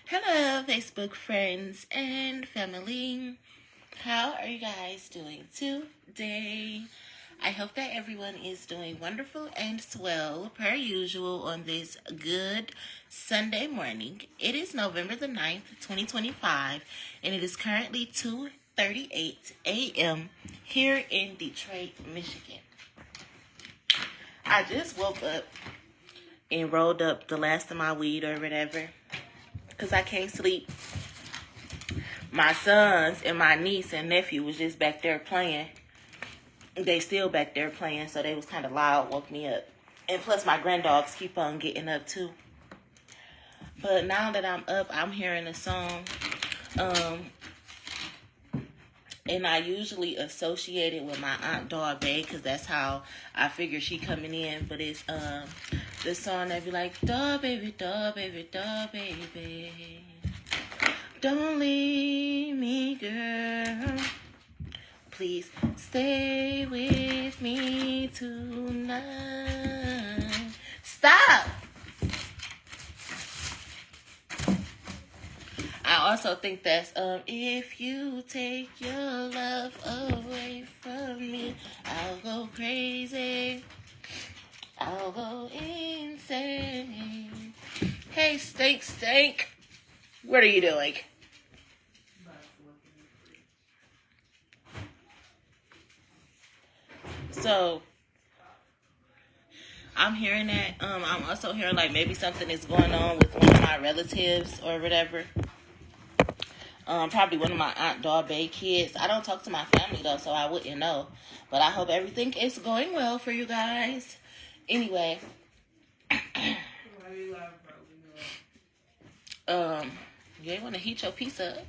Hello, Facebook friends and family. How are you guys doing today? I hope that everyone is doing wonderful and swell per usual on this good Sunday morning. It is November the 9th, 2025, and it is currently 2:38 a.m. here in Detroit, Michigan. I just woke up and rolled up the last of my weed or whatever because I can't sleep. My sons and my niece and nephew was just back there playing. They still back there playing, so they was kind of loud, woke me up. And plus my granddogs keep on getting up too. But now that I'm up, I'm hearing a song. And I usually associate it with my Aunt Dog Bay, because that's how I figure she coming in. But it's the song that be like, dog baby, dog baby, dog baby. Don't leave me, girl. Please stay with me tonight. Stop! I also think that's if you take your love away from me, I'll go crazy. I'll go insane. Hey, Stink. What are you doing? So, I'm hearing that. I'm also hearing like maybe something is going on with one of my relatives or whatever. Probably one of my Aunt Dog Bay kids. I don't talk to my family though, so I wouldn't know. But I hope everything is going well for you guys. Anyway, you ain't want to heat your pizza up.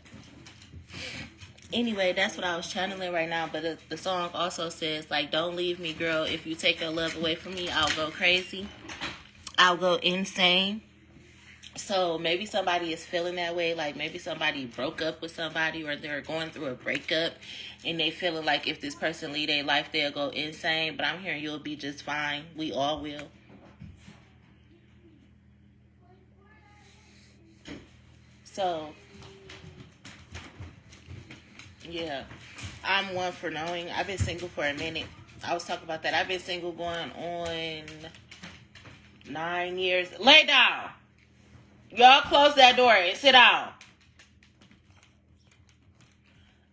Anyway, that's what I was channeling right now. But the song also says, like, don't leave me, girl. If you take your love away from me, I'll go crazy. I'll go insane. So maybe somebody is feeling that way. Like maybe somebody broke up with somebody or they're going through a breakup and they feeling like if this person lead their life, they'll go insane. But I'm hearing you'll be just fine. We all will. So, yeah. I'm one for knowing. I've been single for a minute. I was talking about that. I've been single going on 9 years. Lay down. Y'all close that door and sit down.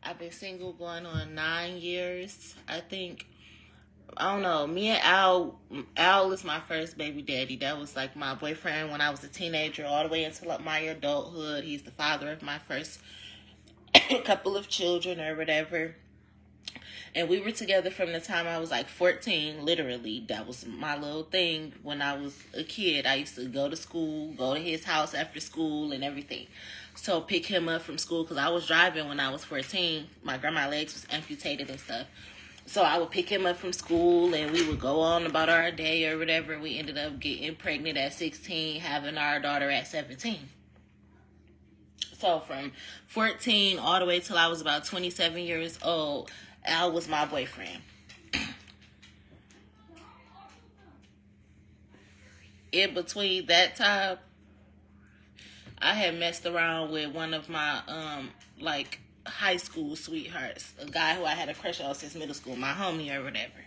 I've been single going on 9 years, I think. I don't know. Me and Al is my first baby daddy. That was like my boyfriend when I was a teenager all the way until my adulthood. He's the father of my first couple of children or whatever. And we were together from the time I was like 14, literally. That was my little thing when I was a kid. I used to go to school, go to his house after school and everything. So pick him up from school because I was driving when I was 14. My grandma's legs was amputated and stuff. So I would pick him up from school and we would go on about our day or whatever. We ended up getting pregnant at 16, having our daughter at 17. So from 14 all the way till I was about 27 years old, Al was my boyfriend. In between that time, I had messed around with one of my like high school sweethearts, a guy who I had a crush on since middle school, my homie or whatever.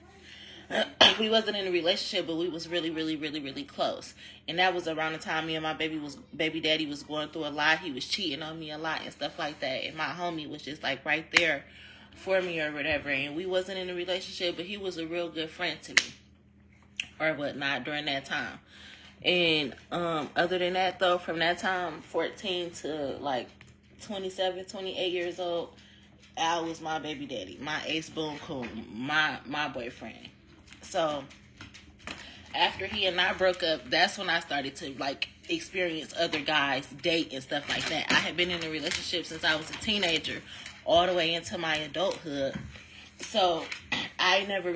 We wasn't in a relationship, but we was really, really, really, really close. And that was around the time me and my baby daddy was going through a lot. He was cheating on me a lot and stuff like that. And my homie was just like right there for me or whatever. And we wasn't in a relationship, but he was a real good friend to me or whatnot during that time. And other than that though, from that time, 14 to like 27, 28 years old, Al was my baby daddy, my ace boon coon, my boyfriend. So after he and I broke up, that's when I started to like experience other guys, date and stuff like that. I had been in a relationship since I was a teenager all the way into my adulthood. So I never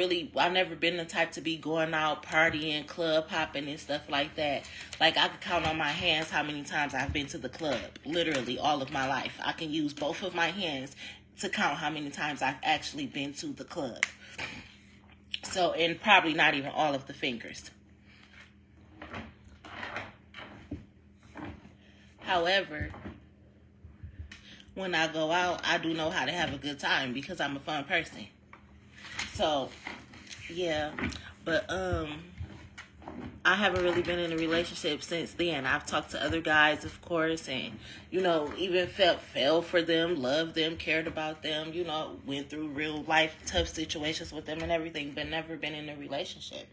been the type to be going out partying, club hopping and stuff like that. Like I could count on my hands how many times I've been to the club. Literally all of my life. I can use both of my hands to count how many times I've actually been to the club. So, and probably not even all of the fingers. However, when I go out, I do know how to have a good time because I'm a fun person. So, yeah. But I haven't really been in a relationship since then. I've talked to other guys, of course, and, even fell for them, loved them, cared about them, went through real life tough situations with them and everything, but never been in a relationship.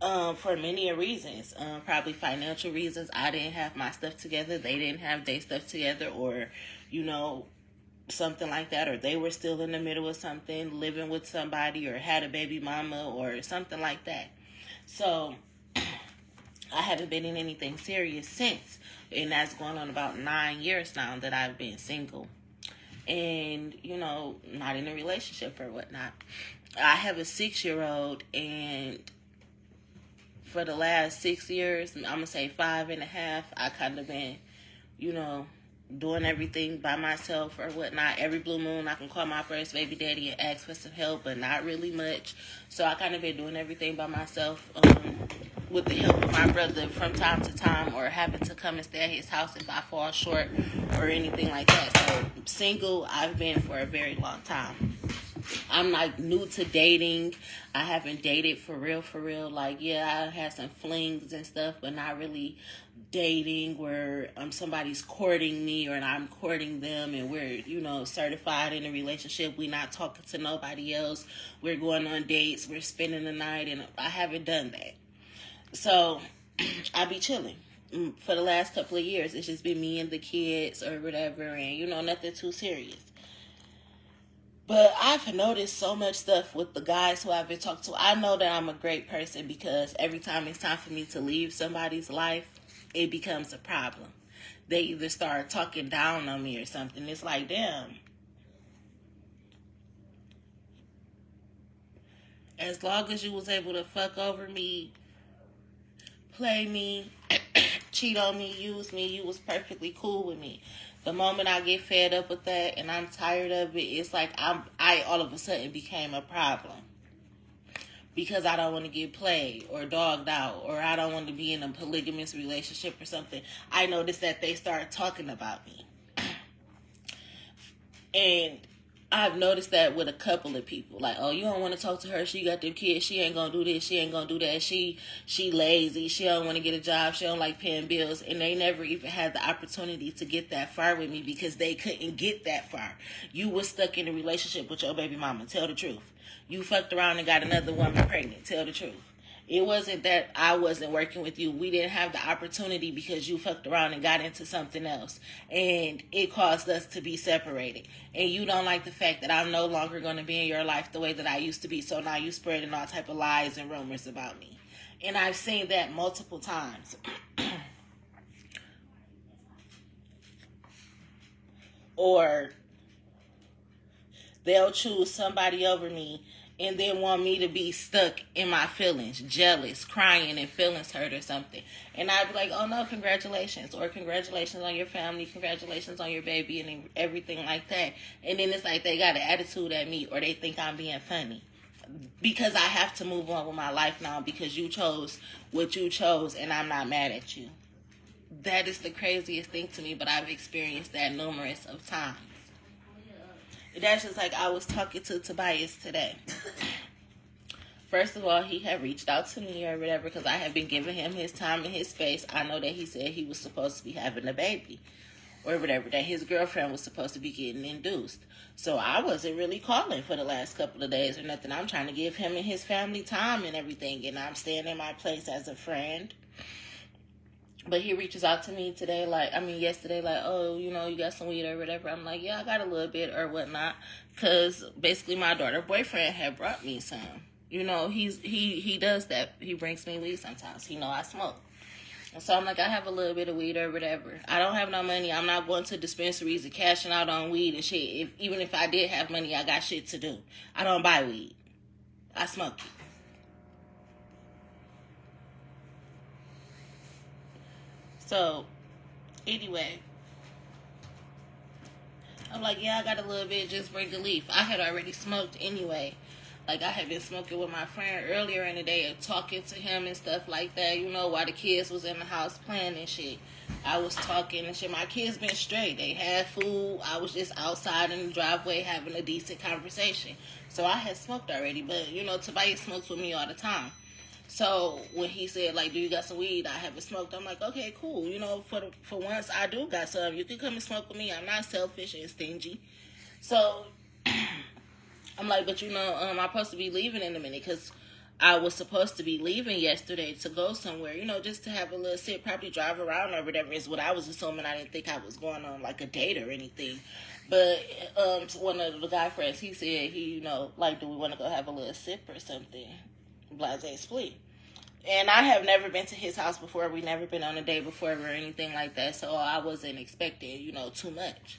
For many reasons. Probably financial reasons. I didn't have my stuff together. They didn't have their stuff together, or, something like that, or they were still in the middle of something, living with somebody, or had a baby mama, or something like that. So, I haven't been in anything serious since. And that's going on about 9 years now that I've been single. And, not in a relationship or whatnot. I have a 6-year-old, and for the last 6 years, I'm going to say 5.5, I kind of been, doing everything by myself or whatnot. Every blue moon, I can call my first baby daddy and ask for some help, but not really much. So I kind of been doing everything by myself, with the help of my brother from time to time, or having to come and stay at his house if I fall short or anything like that. So single, I've been for a very long time. I'm like new to dating. I haven't dated for real. Like, yeah, I had some flings and stuff, but not really dating where somebody's courting me or I'm courting them, and we're, certified in a relationship. We're not talking to nobody else. We're going on dates. We're spending the night, and I haven't done that. So I be chilling. For the last couple of years, it's just been me and the kids or whatever, and, nothing too serious. But I've noticed so much stuff with the guys who I've been talking to. I know that I'm a great person because every time it's time for me to leave somebody's life, it becomes a problem. They either start talking down on me or something. It's like, damn. As long as you was able to fuck over me, play me, cheat on me, use me, you was perfectly cool with me. The moment I get fed up with that and I'm tired of it, it's like I all of a sudden became a problem. Because I don't want to get played or dogged out, or I don't want to be in a polygamous relationship or something. I noticed that they start talking about me. And I've noticed that with a couple of people. Like, oh, you don't want to talk to her. She got them kids. She ain't going to do this. She ain't going to do that. She lazy. She don't want to get a job. She don't like paying bills. And they never even had the opportunity to get that far with me because they couldn't get that far. You was stuck in a relationship with your baby mama. Tell the truth. You fucked around and got another woman pregnant. Tell the truth. It wasn't that I wasn't working with you. We didn't have the opportunity because you fucked around and got into something else. And it caused us to be separated. And you don't like the fact that I'm no longer going to be in your life the way that I used to be. So now you spreading all type of lies and rumors about me. And I've seen that multiple times. Or they'll choose somebody over me and then want me to be stuck in my feelings, jealous, crying, and feelings hurt or something. And I'd be like, oh no, congratulations. Or congratulations on your family, congratulations on your baby, and everything like that. And then it's like they got an attitude at me, or they think I'm being funny. Because I have to move on with my life now because you chose what you chose and I'm not mad at you. That is the craziest thing to me, but I've experienced that numerous of times. That's just like I was talking to Tobias today. First of all, he had reached out to me or whatever because I had been giving him his time and his space. I know that he said he was supposed to be having a baby or whatever, that his girlfriend was supposed to be getting induced. So I wasn't really calling for the last couple of days or nothing. I'm trying to give him and his family time and everything, and I'm staying in my place as a friend. But he reaches out to me today, yesterday, oh, you got some weed or whatever. I'm like, yeah, I got a little bit or whatnot. Because basically my daughter's boyfriend had brought me some. He does that. He brings me weed sometimes. He know I smoke. And so I'm like, I have a little bit of weed or whatever. I don't have no money. I'm not going to dispensaries and cashing out on weed and shit. Even if I did have money, I got shit to do. I don't buy weed. I smoke it. So, anyway, I'm like, yeah, I got a little bit, just bring a leaf. I had already smoked anyway. Like, I had been smoking with my friend earlier in the day and talking to him and stuff like that, you know, while the kids was in the house playing and shit. I was talking and shit. My kids been straight. They had food. I was just outside in the driveway having a decent conversation. So I had smoked already. But, you know, Tobias smokes with me all the time. So when he said, like, do you got some weed? I haven't smoked. I'm like, okay, cool. You know, for once I do got some. You can come and smoke with me. I'm not selfish and stingy. So I'm like, but you know, I'm supposed to be leaving in a minute because I was supposed to be leaving yesterday to go somewhere, you know, just to have a little sit, probably drive around or whatever is what I was assuming. I didn't think I was going on like a date or anything. But one of the guy friends, he said, you know, like, do we want to go have a little sip or something? Blase split. And I have never been to his house before. We never been on a date before or anything like that. So I wasn't expecting, you know, too much.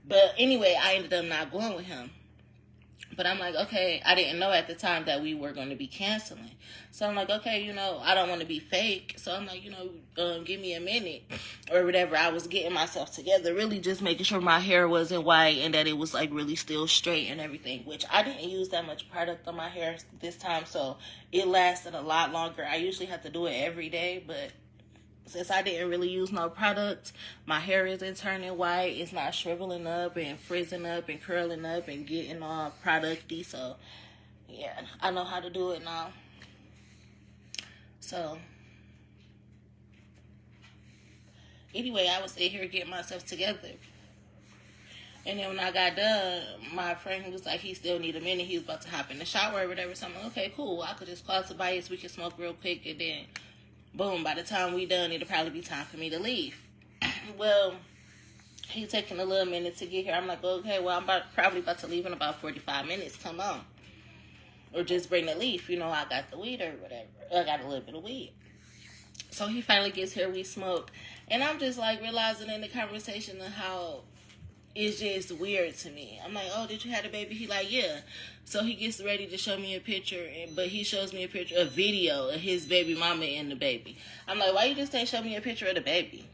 But anyway, I ended up not going with him. But I'm like, okay, I didn't know at the time that we were going to be canceling. So I'm like, okay, you know, I don't want to be fake. So I'm like, you know, give me a minute or whatever. I was getting myself together, really just making sure my hair wasn't white and that it was like really still straight and everything, which I didn't use that much product on my hair this time. So it lasted a lot longer. I usually have to do it every day, but since I didn't really use no product, my hair isn't turning white. It's not shriveling up and frizzing up and curling up and getting all producty. So, yeah, I know how to do it now. So, anyway, I was sitting here getting myself together. And then when I got done, my friend was like, he still need a minute. He was about to hop in the shower or whatever. So I'm like, okay, cool. I could just call Tobias. We can smoke real quick and then boom, by the time we done, it'll probably be time for me to leave. Well, he taking a little minute to get here. I'm like, okay, well, I'm probably about to leave in about 45 minutes. Come on. Or just bring the leaf. You know, I got the weed or whatever. I got a little bit of weed. So he finally gets here, we smoke. And I'm just like realizing in the conversation of how it's just weird to me. I'm like, oh, did you have a baby? He like, yeah. So he gets ready to show me a picture, but he shows me a video of his baby mama and the baby. I'm like, why you just ain't show me a picture of the baby?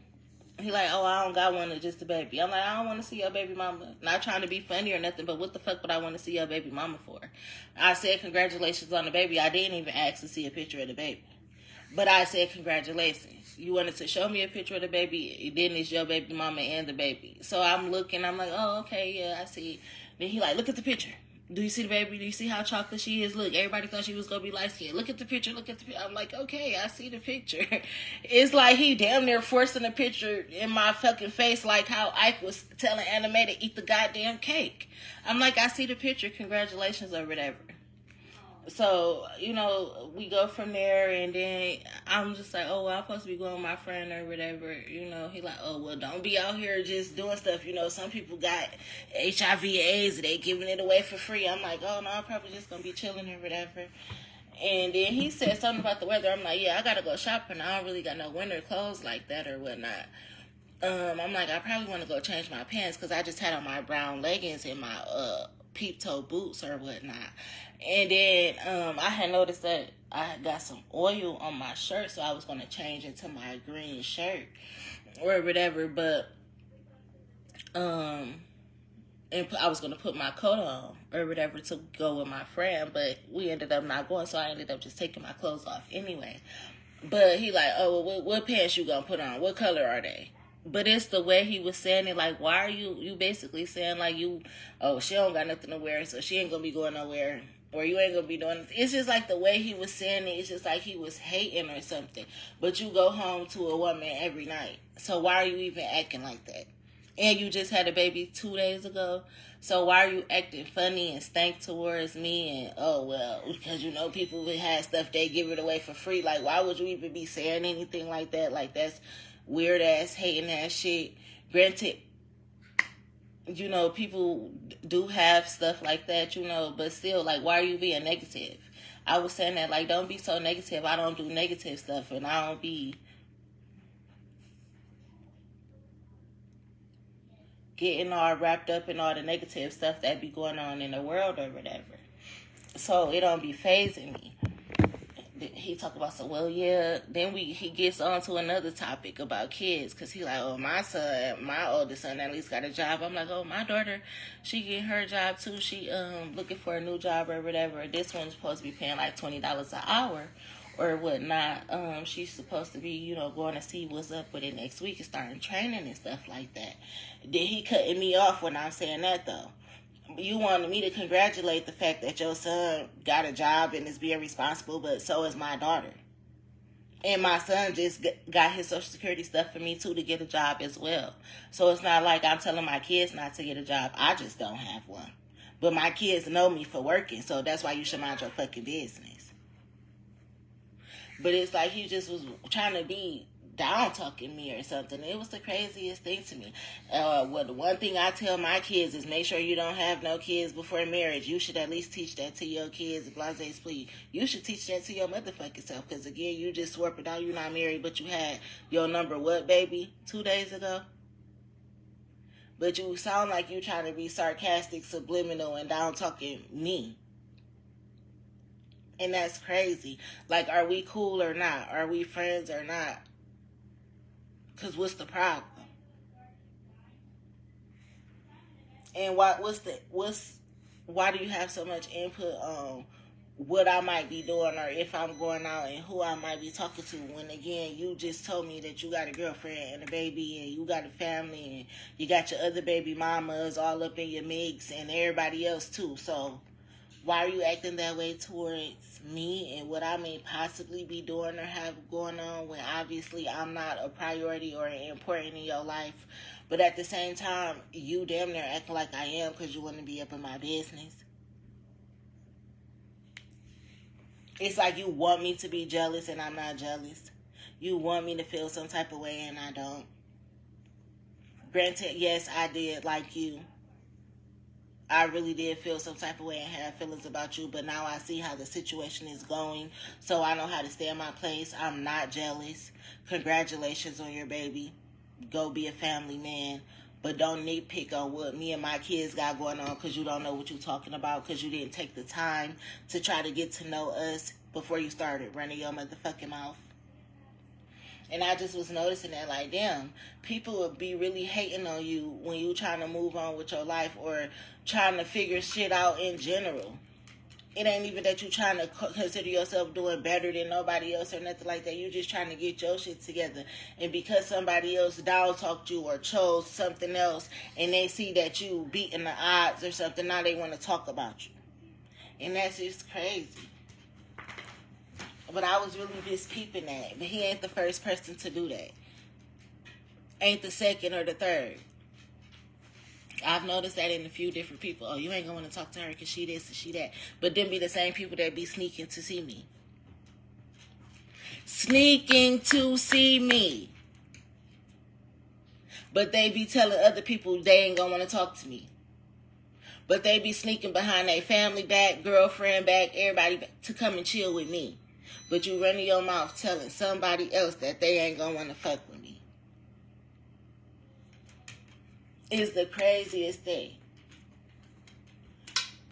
He like, oh, I don't got one of just the baby. I'm like, I don't want to see your baby mama. Not trying to be funny or nothing, but what the fuck would I want to see your baby mama for? I said congratulations on the baby. I didn't even ask to see a picture of the baby. But I said congratulations. You wanted to show me a picture of the baby, then it's your baby mama and the baby. So I'm looking, I'm like, oh, okay, yeah, I see. Then he like, look at the picture. Do you see the baby? Do you see how chocolate she is? Look, everybody thought she was going to be light-skinned. Look at the picture, look at the picture. I'm like, okay, I see the picture. It's like he damn near forcing the picture in my fucking face like how Ike was telling Anime to eat the goddamn cake. I'm like, I see the picture, congratulations or whatever. So, you know, we go from there, and then I'm just like, oh, well, I'm supposed to be going with my friend or whatever. You know, he like, oh, well, don't be out here just doing stuff. You know, some people got HIV AIDS, they giving it away for free. I'm like, oh, no, I'm probably just going to be chilling or whatever. And then he said something about the weather. I'm like, yeah, I got to go shopping. I don't really got no winter clothes like that or whatnot. I'm like, I probably want to go change my pants because I just had on my brown leggings and my peep toe boots or whatnot. And then I had noticed that I had got some oil on my shirt, so I was going to change into my green shirt or whatever. But and I was going to put my coat on or whatever to go with my friend, but we ended up not going, so I ended up just taking my clothes off anyway. But he like, oh, well, what pants you going to put on? What color are they? But it's the way he was saying it, like, why are you basically saying, like, she don't got nothing to wear, so she ain't going to be going nowhere, or you ain't going to be doing it. It's just like the way he was saying it, it's just like he was hating or something. But you go home to a woman every night, so why are you even acting like that? And you just had a baby 2 days ago, so why are you acting funny and stank towards me? And, oh, well, because, you know, people who had stuff, they give it away for free. Like, why would you even be saying anything like that? Like, that's weird ass hating ass shit. Granted, you know, people do have stuff like that, you know, but still, like, why are you being negative? I was saying that, like, don't be so negative. I don't do negative stuff, and I don't be getting all wrapped up in all the negative stuff that be going on in the world or whatever. So it don't be phasing me. he talked about, so well, yeah, then he gets on to another topic about kids, because he like, oh, my son, my oldest son at least got a job. I'm like, oh, my daughter, she getting her job too. She looking for a new job or whatever. This one's supposed to be paying like $20 an hour or whatnot. She's supposed to be, going to see what's up with it next week and starting training and stuff like that. Then he cutting me off when I'm saying that though. You wanted me to congratulate the fact that your son got a job and is being responsible, but so is my daughter. And my son just got his Social Security stuff for me too to get a job as well. So it's not like I'm telling my kids not to get a job. I just don't have one. But my kids know me for working, so that's why you should mind your fucking business. But it's like he just was trying to be down talking me or something. It was the craziest thing to me. Well, the one thing I tell my kids is make sure you don't have no kids before marriage. You should at least teach that to your kids. Blase, please. You should teach that to your motherfucking self. Because again, you just swore it out. You're not married, but you had your number what, baby? 2 days ago? But you sound like you trying to be sarcastic, subliminal, and down talking me. And that's crazy. Like, are we cool or not? Are we friends or not? Because what's the problem? And why do you have so much input on what I might be doing or if I'm going out and who I might be talking to, when again you just told me that you got a girlfriend and a baby and you got a family and you got your other baby mamas all up in your mix and everybody else too. So why are you acting that way towards me and what I may possibly be doing or have going on when obviously I'm not a priority or important in your life? But at the same time, you damn near acting like I am because you want to be up in my business. It's like you want me to be jealous and I'm not jealous. You want me to feel some type of way and I don't. Granted, yes, I did like you. I really did feel some type of way and have feelings about you, but now I see how the situation is going, so I know how to stay in my place. I'm not jealous. Congratulations on your baby. Go be a family man, but don't nitpick on what me and my kids got going on because you don't know what you're talking about because you didn't take the time to try to get to know us before you started running your motherfucking mouth. And I just was noticing that, like, damn, people would be really hating on you when you trying to move on with your life or trying to figure shit out in general. It ain't even that you trying to consider yourself doing better than nobody else or nothing like that. You just trying to get your shit together. And because somebody else down talked you or chose something else and they see that you beating the odds or something, now they want to talk about you. And that's just crazy. But I was really just peeping that. But he ain't the first person to do that. Ain't the second or the third. I've noticed that in a few different people. Oh, you ain't going to talk to her because she this and she that. But then be the same people that be sneaking to see me. Sneaking to see me. But they be telling other people they ain't going to want to talk to me. But they be sneaking behind their family back, girlfriend back, everybody back to come and chill with me. But you running your mouth telling somebody else that they ain't going to want to fuck with me. It's the craziest thing.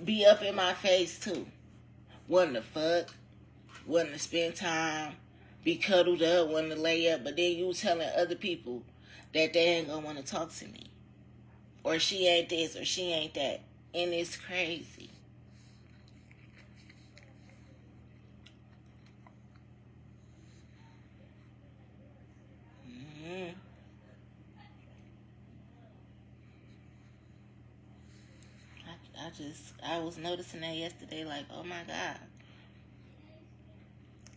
Be up in my face too. Wanting to fuck, wanting to spend time, be cuddled up, wanting to lay up, but then you telling other people that they ain't gonna want to talk to me. Or she ain't this or she ain't that. And it's crazy. Mm-hmm. I was noticing that yesterday, like, oh my God.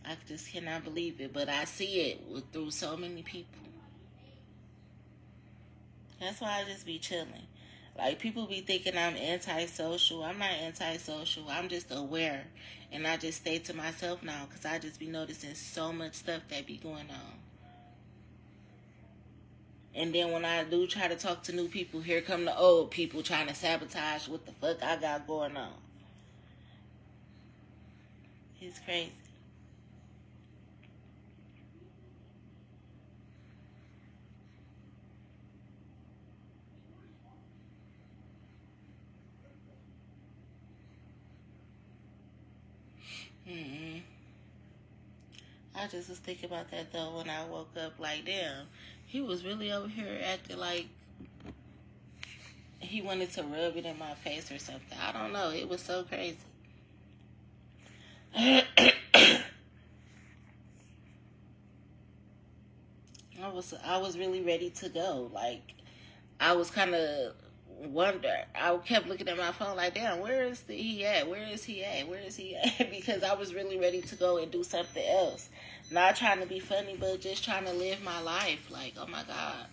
I just cannot believe it, but I see it through so many people. That's why I just be chilling. Like, people be thinking I'm antisocial. I'm not antisocial. I'm just aware. And I just stay to myself now because I just be noticing so much stuff that be going on. And then when I do try to talk to new people, here come the old people trying to sabotage what the fuck I got going on. It's crazy. Mm-mm. I just was thinking about that though when I woke up. Like, damn, he was really over here acting like he wanted to rub it in my face or something. I don't know. It was so crazy. I was really ready to go. Like, I was kind of wonder. I kept looking at my phone like, damn, where is he at? Where is he at? Where is he at? Because I was really ready to go and do something else. Not trying to be funny, but just trying to live my life. Like, oh my God.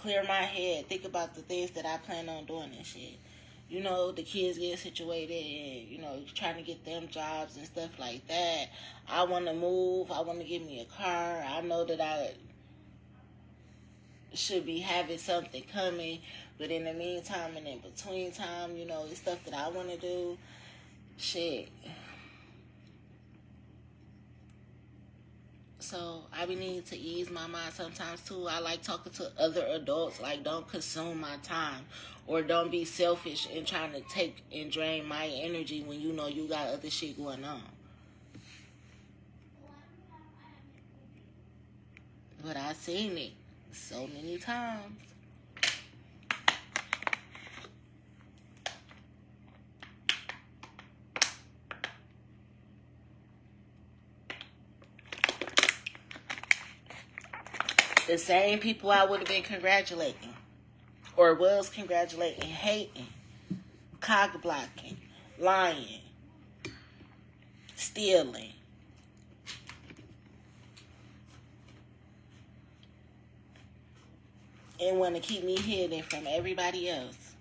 Clear my head. Think about the things that I plan on doing and shit. You know, the kids get situated and, you know, trying to get them jobs and stuff like that. I want to move. I want to get me a car. I know that I should be having something coming, but in the meantime and in between time, you know, it's stuff that I want to do. Shit. So I be needing to ease my mind sometimes too. I like talking to other adults. Like, don't consume my time, or don't be selfish and trying to take and drain my energy when you know you got other shit going on. But I seen it so many times. The same people I would have been congratulating, or was congratulating, hating, cock blocking, lying, stealing. And want to keep me hidden from everybody else.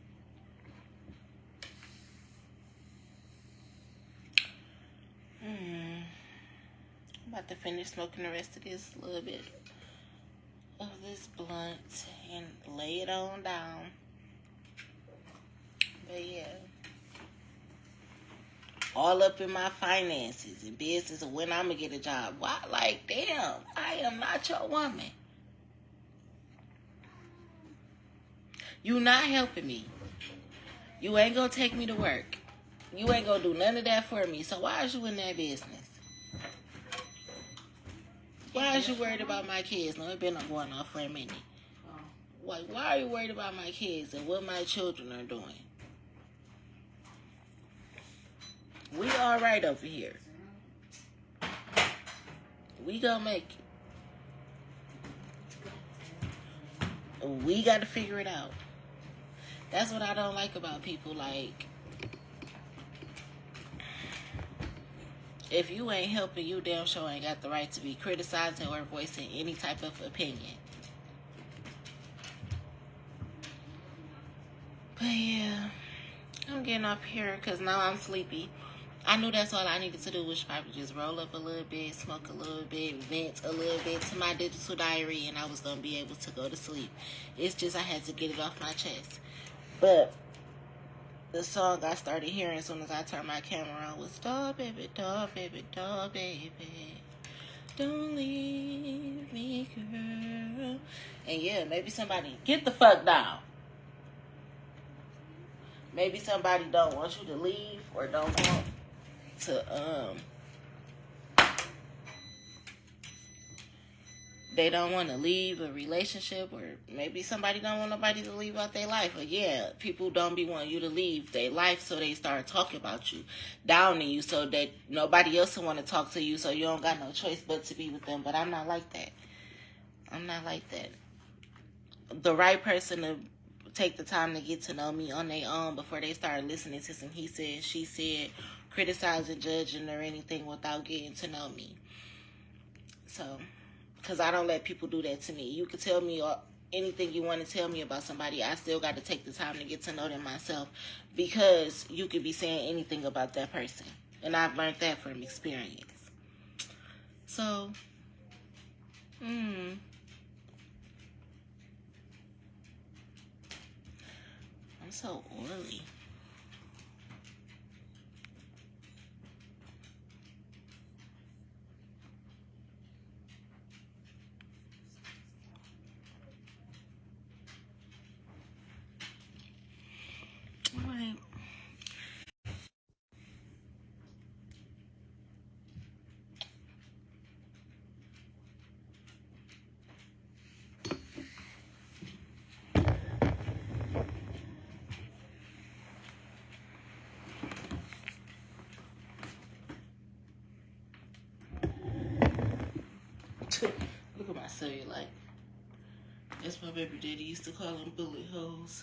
I'm about to finish smoking the rest of this little bit of this blunt and lay it on down. But yeah. All up in my finances and business and when I'm going to get a job. Why? Like, damn, I am not your woman. You not helping me. You ain't going to take me to work. You ain't going to do none of that for me. So why is you in that business? Why is you worried about my kids? No, it been going on for a minute. Like, why are you worried about my kids and what my children are doing? We all right over here. We gonna make it. We got to figure it out. That's what I don't like about people. Like, if you ain't helping, you damn sure ain't got the right to be criticizing or voicing any type of opinion. But yeah, I'm getting up here because now I'm sleepy. I knew that's all I needed to do was probably just roll up a little bit, smoke a little bit, vent a little bit to my digital diary, and I was going to be able to go to sleep. It's just I had to get it off my chest. But the song I started hearing as soon as I turned my camera on was "Doll Baby, Doll Baby, Doll Baby, don't leave me, girl." And yeah, maybe somebody get the fuck down. Maybe somebody don't want you to leave or don't want to they don't want to leave a relationship, or maybe somebody don't want nobody to leave out their life. But yeah, people don't be wanting you to leave their life, so they start talking about you, downing you, so that nobody else will want to talk to you, so you don't got no choice but to be with them. But I'm not like that. I'm not like that. The right person to take the time to get to know me on their own before they start listening to some he said, she said, criticizing, judging, or anything without getting to know me. So, because I don't let people do that to me. You can tell me anything you want to tell me about somebody. I still got to take the time to get to know them myself, because you could be saying anything about that person. And I've learned that from experience. So, I'm so oily. All right. say, like, that's my baby daddy used to call them bullet holes.